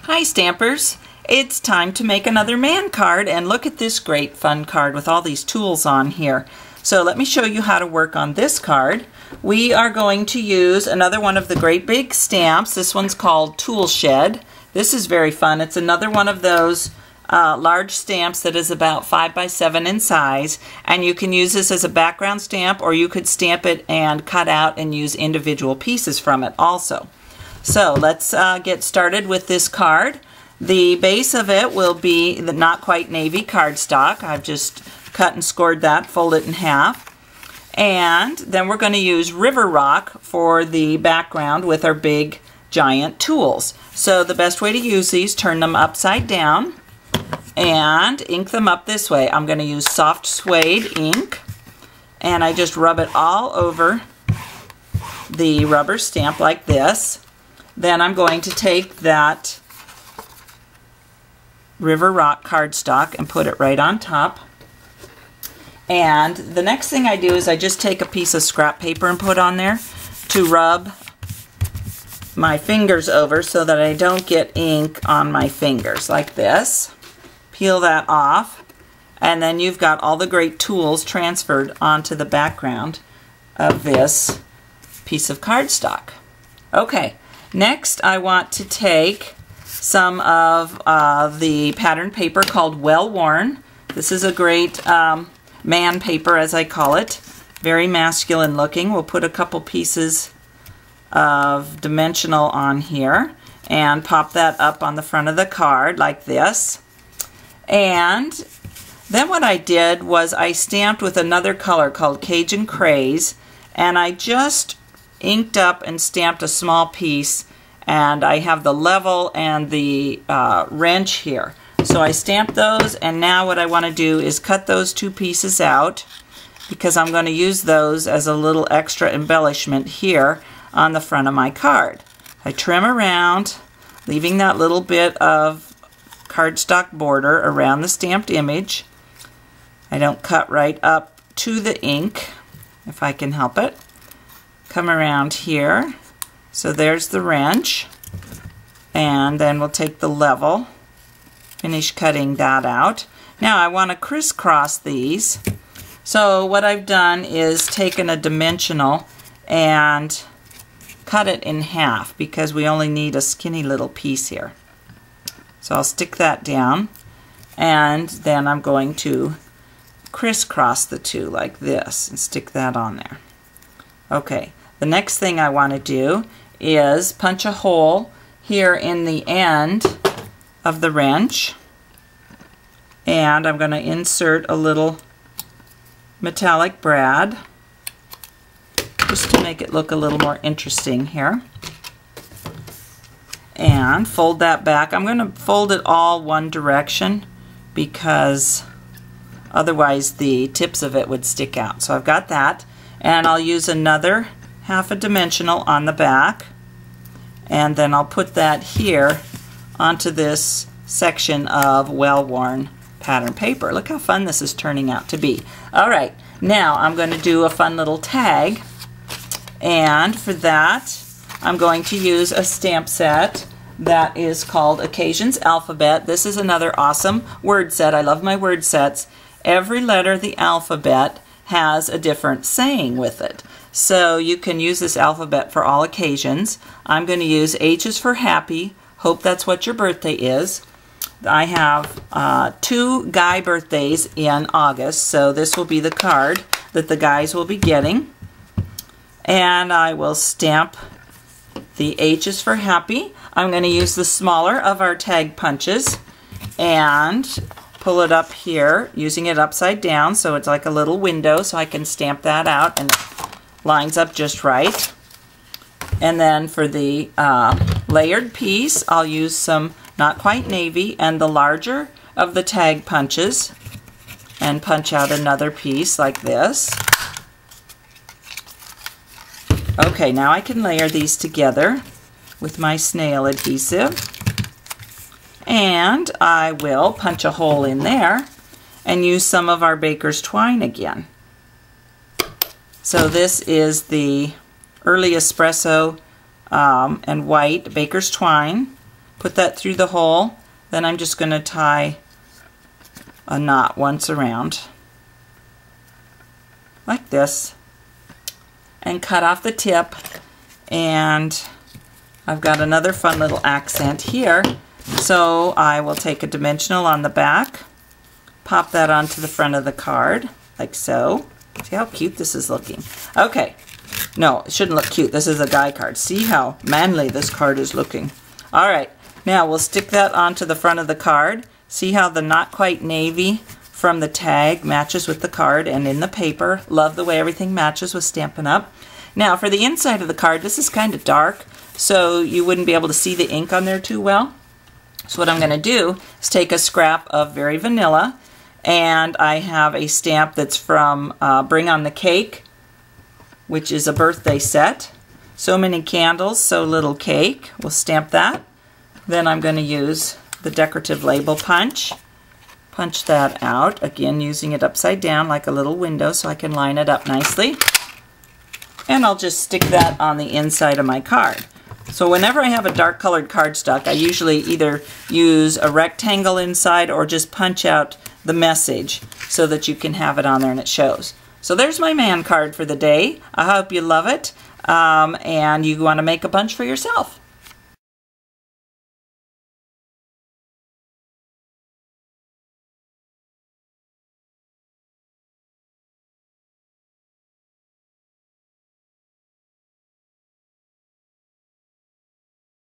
Hi Stampers! It's time to make another man card, and look at this great fun card with all these tools on here. So let me show you how to work on this card. We are going to use another one of the great big stamps. This one's called Tool Shed. This is very fun. It's another one of those large stamps that is about 5 by 7 in size, and you can use this as a background stamp, or you could stamp it and cut out and use individual pieces from it also. So let's get started with this card. The base of it will be the not quite navy cardstock. I've just cut and scored that, fold it in half. And then we're going to use River Rock for the background with our big giant tools. So the best way to use these, turn them upside down and ink them up this way. I'm going to use soft suede ink, and I just rub it all over the rubber stamp like this. Then I'm going to take that River Rock cardstock and put it right on top. And the next thing I do is I just take a piece of scrap paper and put on there to rub my fingers over so that I don't get ink on my fingers, like this. Peel that off, and then you've got all the great tools transferred onto the background of this piece of cardstock. Okay, next I want to take some of the pattern paper called Well Worn. This is a great man paper, as I call it. Very masculine looking. We'll put a couple pieces of dimensional on here and pop that up on the front of the card like this. And then what I did was I stamped with another color called Cajun Craze, and I just inked up and stamped a small piece, and I have the level and the wrench here. So I stamped those, and now what I want to do is cut those two pieces out because I'm going to use those as a little extra embellishment here on the front of my card. I trim around, leaving that little bit of cardstock border around the stamped image. I don't cut right up to the ink if I can help it. Come around here. So there's the wrench, and then we'll take the level, finish cutting that out. Now I want to crisscross these. So what I've done is taken a dimensional and cut it in half because we only need a skinny little piece here. So I'll stick that down, and then I'm going to crisscross the two like this and stick that on there. Okay, the next thing I want to do is punch a hole here in the end of the wrench, and I'm going to insert a little metallic brad just to make it look a little more interesting here. And fold that back. I'm going to fold it all one direction because otherwise the tips of it would stick out. So I've got that, and I'll use another half a dimensional on the back, and then I'll put that here onto this section of Well Worn pattern paper. Look how fun this is turning out to be. Alright, now I'm going to do a fun little tag, and for that I'm going to use a stamp set that is called Occasions Alphabet. This is another awesome word set. I love my word sets. Every letter of the alphabet has a different saying with it. So you can use this alphabet for all occasions. I'm going to use H is for happy. Hope that's what your birthday is. I have 2 guy birthdays in August, so this will be the card that the guys will be getting. And I will stamp the H is for happy. I'm going to use the smaller of our tag punches and pull it up here using it upside down so it's like a little window, so I can stamp that out and it lines up just right. And then for the layered piece, I'll use some not quite navy and the larger of the tag punches and punch out another piece like this. Okay, now I can layer these together with my snail adhesive, and I will punch a hole in there and use some of our baker's twine again. So this is the early espresso and white baker's twine Put that through the hole. Then I'm just going to tie a knot once around, like this, and cut off the tip. And I've got another fun little accent here. So I will take a dimensional on the back, pop that onto the front of the card, like so. See how cute this is looking? Okay. No, it shouldn't look cute. This is a die card. See how manly this card is looking. All right. Now we'll stick that onto the front of the card. See how the not quite navy from the tag matches with the card and in the paper. Love the way everything matches with Stampin' Up. Now for the inside of the card, this is kind of dark, so you wouldn't be able to see the ink on there too well. So what I'm going to do is take a scrap of Very Vanilla, and I have a stamp that's from Bring on the Cake, which is a birthday set. So many candles, so little cake. We'll stamp that. Then I'm going to use the decorative label punch. Punch that out, again using it upside down like a little window so I can line it up nicely. And I'll just stick that on the inside of my card. So whenever I have a dark colored cardstock, I usually either use a rectangle inside or just punch out the message so that you can have it on there and it shows. So there's my man card for the day. I hope you love it, and you want to make a bunch for yourself.